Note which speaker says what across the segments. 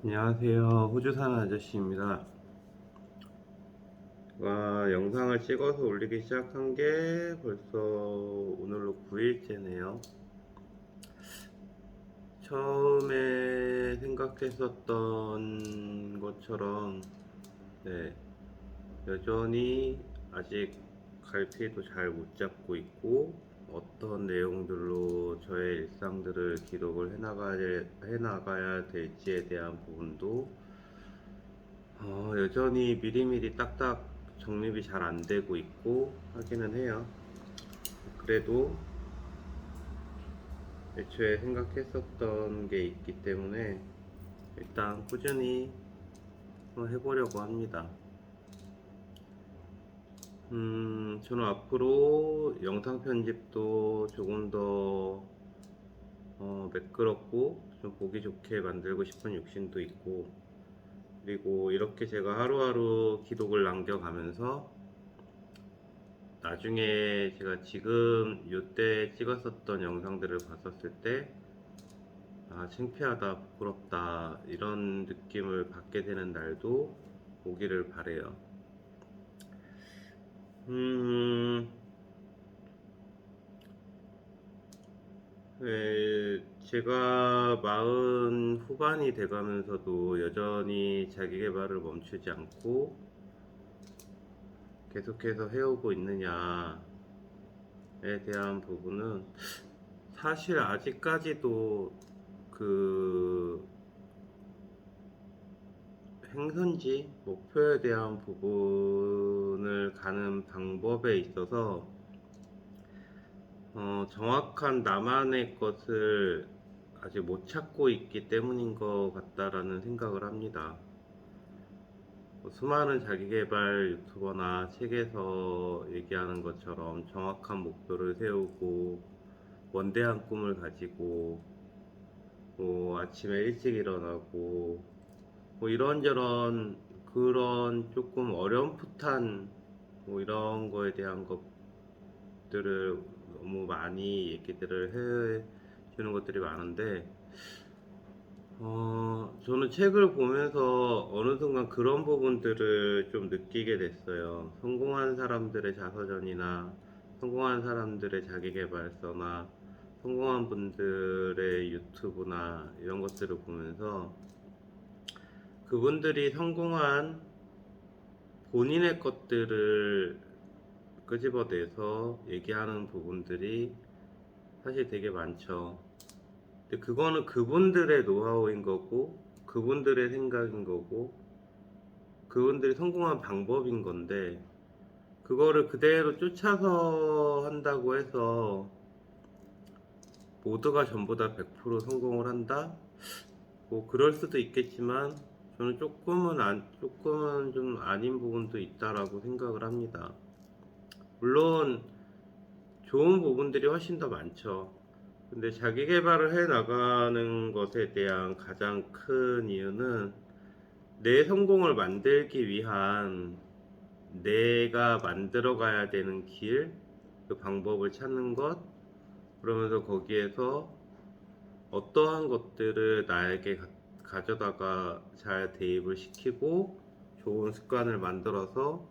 Speaker 1: 안녕하세요. 호주 사는 아저씨입니다. 영상을 찍어서 올리기 시작한 게 벌써 오늘로 9일째네요. 처음에 생각했었던 것처럼, 네, 여전히 아직 갈피도 잘 못 잡고 있고, 어떤 내용들로 저의 일상들을 기록을 해나가야 될지에 대한 부분도 여전히 미리미리 딱딱 정립이 잘 안 되고 있고 하기는 해요. 그래도 애초에 생각했었던 게 있기 때문에 일단 꾸준히 해보려고 합니다. 저는 앞으로 영상 편집도 조금 더 매끄럽고 좀 보기 좋게 만들고 싶은 욕심도 있고, 그리고 이렇게 제가 하루하루 기록을 남겨가면서 나중에 제가 지금 이때 찍었었던 영상들을 봤었을 때 창피하다, 부끄럽다 이런 느낌을 받게 되는 날도 오기를 바래요. 음, 제가 40 후반이 돼가면서도 여전히 자기 개발을 멈추지 않고 계속해서 해오고 있느냐에 대한 부분은 사실 아직까지도 그 행선지 목표에 대한 부분을 가는 방법에 있어서 정확한 나만의 것을 아직 못 찾고 있기 때문인 것 같다라는 생각을 합니다. 수많은 자기계발 유튜버나 책에서 얘기하는 것처럼 정확한 목표를 세우고 원대한 꿈을 가지고 뭐 아침에 일찍 일어나고 뭐 이런저런 그런 조금 어렴풋한 뭐 이런 거에 대한 것들을 너무 많이 얘기들을 해주는 것들이 많은데, 저는 책을 보면서 어느 순간 그런 부분들을 좀 느끼게 됐어요. 성공한 사람들의 자서전이나 성공한 사람들의 자기계발서나 성공한 분들의 유튜브나 이런 것들을 보면서 그분들이 성공한 본인의 것들을 끄집어내서 얘기하는 부분들이 사실 되게 많죠. 근데 그거는 그분들의 노하우인 거고, 그분들의 생각인 거고, 그분들이 성공한 방법인 건데, 그거를 그대로 쫓아서 한다고 해서 모두가 전부 다 100% 성공을 한다? 뭐 그럴 수도 있겠지만 저는 조금은 좀 아닌 부분도 있다라고 생각을 합니다. 물론 좋은 부분들이 훨씬 더 많죠. 근데 자기 개발을 해 나가는 것에 대한 가장 큰 이유는 내 성공을 만들기 위한 내가 만들어 가야 되는 길, 그 방법을 찾는 것, 그러면서 거기에서 어떠한 것들을 나에게 가져다가 잘 대입을 시키고 좋은 습관을 만들어서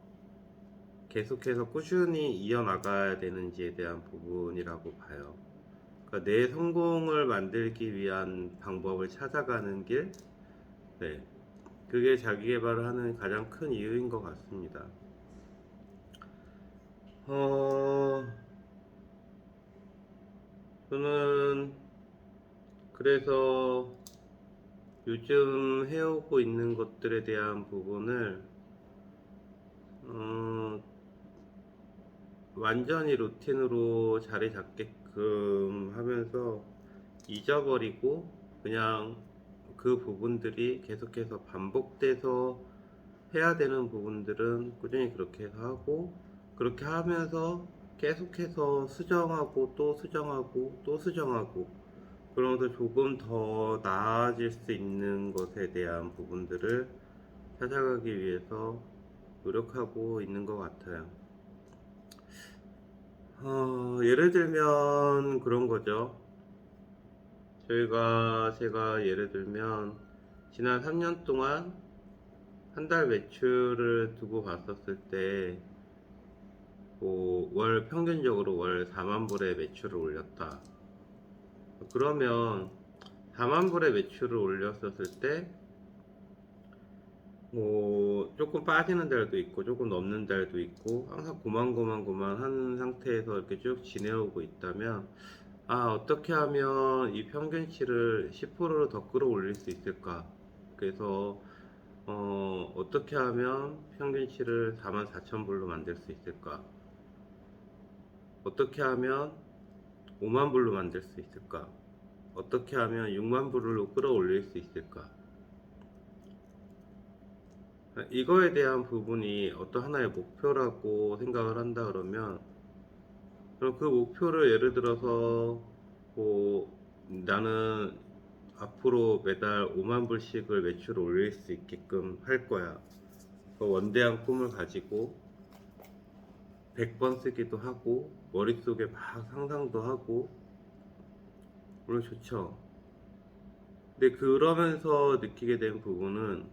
Speaker 1: 계속해서 꾸준히 이어나가야 되는지에 대한 부분이라고 봐요. 그러니까 내 성공을 만들기 위한 방법을 찾아가는 길, 네, 그게 자기 개발을 하는 가장 큰 이유인 것 같습니다. 어, 저는 그래서 요즘 해오고 있는 것들에 대한 부분을 어, 완전히 루틴으로 자리 잡게끔 하면서 잊어버리고 그냥 그 부분들이 계속해서 반복돼서 해야 되는 부분들은 꾸준히 그렇게 해서 하고, 그렇게 하면서 계속해서 수정하고 또 수정하고 또 수정하고, 그러면서 조금 더 나아질 수 있는 것에 대한 부분들을 찾아가기 위해서 노력하고 있는 것 같아요. 예를 들면 그런 거죠. 제가 예를 들면 지난 3년 동안 한 달 매출을 두고 봤었을 때, 월 평균적으로 월 4만 불의 매출을 올렸다. 그러면 4만 불의 매출을 올렸었을 때, 조금 빠지는 달도 있고, 조금 넘는 달도 있고, 항상 고만고만한 상태에서 이렇게 쭉 지내오고 있다면, 어떻게 하면 이 평균치를 10%로 더 끌어올릴 수 있을까? 그래서, 어떻게 하면 평균치를 44,000불로 만들 수 있을까? 어떻게 하면 5만 불로 만들 수 있을까? 어떻게 하면 6만 불로 끌어올릴 수 있을까? 이거에 대한 부분이 어떤 하나의 목표라고 생각을 한다 그러면, 그럼 그 목표를 예를 들어서 나는 앞으로 매달 5만 불씩을 매출을 올릴 수 있게끔 할 거야. 그 원대한 꿈을 가지고 100번 쓰기도 하고 머릿속에 막 상상도 하고, 물론 좋죠. 근데 그러면서 느끼게 된 부분은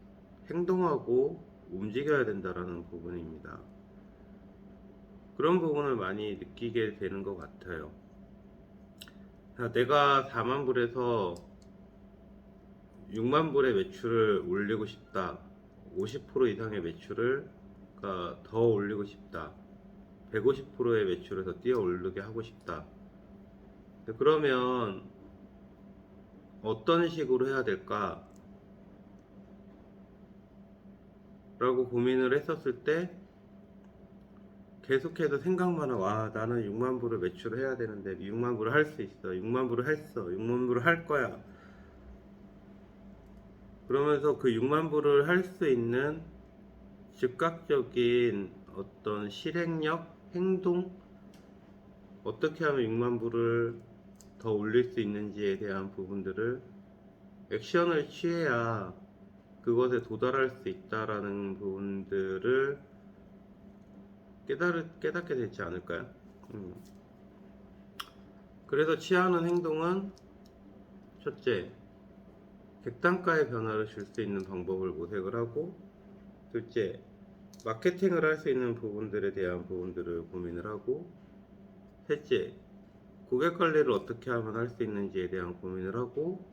Speaker 1: 행동하고 움직여야 된다라는 부분입니다. 그런 부분을 많이 느끼게 되는 것 같아요. 내가 4만 불에서 6만 불의 매출을 올리고 싶다. 50% 이상의 매출을 더 올리고 싶다. 150%의 매출을 더 뛰어 오르게 하고 싶다. 그러면 어떤 식으로 해야 될까? 라고 고민을 했었을 때 계속해서 생각만 하고, 나는 6만 불을 매출을 해야 되는데 6만 불을 할 수 있어. 6만 불을 했어. 6만 불을 할 거야. 그러면서 그 6만 불을 할 수 있는 즉각적인 어떤 실행력, 행동, 어떻게 하면 6만 불을 더 올릴 수 있는지에 대한 부분들을 액션을 취해야 그것에 도달할 수 있다라는 부분들을 깨닫게 되지 않을까요? 그래서 취하는 행동은, 첫째, 객단가의 변화를 줄 수 있는 방법을 모색을 하고, 둘째, 마케팅을 할 수 있는 부분들에 대한 부분들을 고민을 하고, 셋째, 고객 관리를 어떻게 하면 할 수 있는지에 대한 고민을 하고,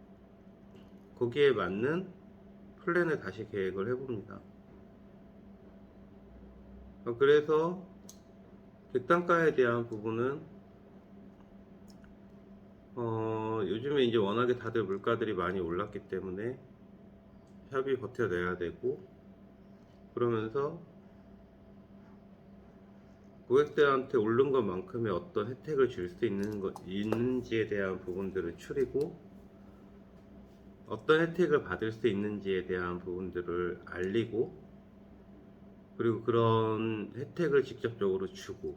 Speaker 1: 거기에 맞는 플랜을 다시 계획을 해봅니다. 그래서 객단가에 대한 부분은 요즘에 이제 워낙에 다들 물가들이 많이 올랐기 때문에 샵이 버텨내야 되고, 그러면서 고객들한테 오른 것만큼의 어떤 혜택을 줄 수 있는지에 대한 부분들을 추리고, 어떤 혜택을 받을 수 있는지에 대한 부분들을 알리고, 그리고 그런 혜택을 직접적으로 주고,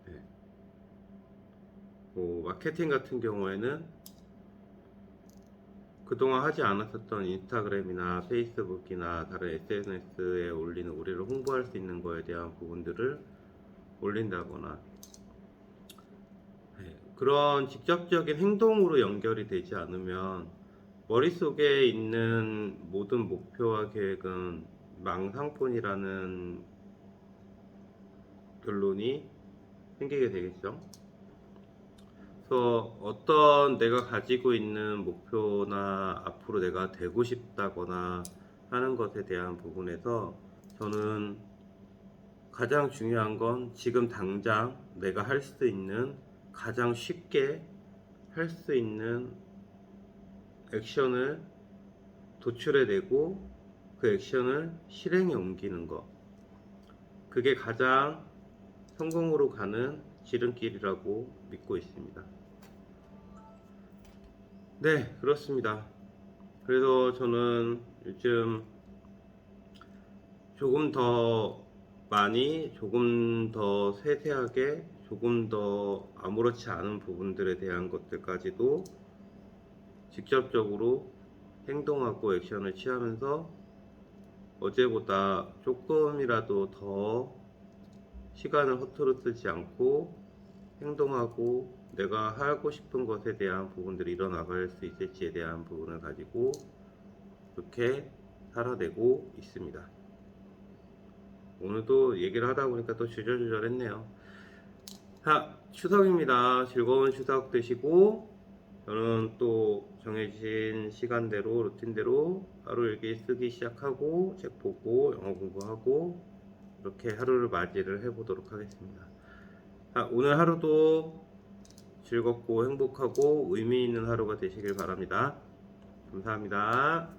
Speaker 1: 네. 마케팅 같은 경우에는 그동안 하지 않았었던 인스타그램이나 페이스북이나 다른 SNS에 올리는, 우리를 홍보할 수 있는 거에 대한 부분들을 올린다거나, 그런 직접적인 행동으로 연결이 되지 않으면 머릿속에 있는 모든 목표와 계획은 망상뿐이라는 결론이 생기게 되겠죠. 그래서 어떤 내가 가지고 있는 목표나 앞으로 내가 되고 싶다거나 하는 것에 대한 부분에서 저는 가장 중요한 건 지금 당장 내가 할 수 있는, 가장 쉽게 할 수 있는 액션을 도출해내고 그 액션을 실행에 옮기는 것, 그게 가장 성공으로 가는 지름길이라고 믿고 있습니다. 네, 그렇습니다. 그래서 저는 요즘 조금 더 많이, 조금 더 세세하게, 조금 더 아무렇지 않은 부분들에 대한 것들까지도 직접적으로 행동하고 액션을 취하면서 어제보다 조금이라도 더 시간을 허투루 쓰지 않고 행동하고 내가 하고 싶은 것에 대한 부분들이 일어나갈 수 있을지에 대한 부분을 가지고 이렇게 살아내고 있습니다. 오늘도 얘기를 하다 보니까 또 주저주저했네요. 자, 추석입니다. 즐거운 추석 되시고, 저는 또 정해진 시간대로, 루틴대로 하루 일기 쓰기 시작하고, 책 보고, 영어 공부하고, 이렇게 하루를 맞이를 해보도록 하겠습니다. 자, 오늘 하루도 즐겁고 행복하고 의미 있는 하루가 되시길 바랍니다. 감사합니다.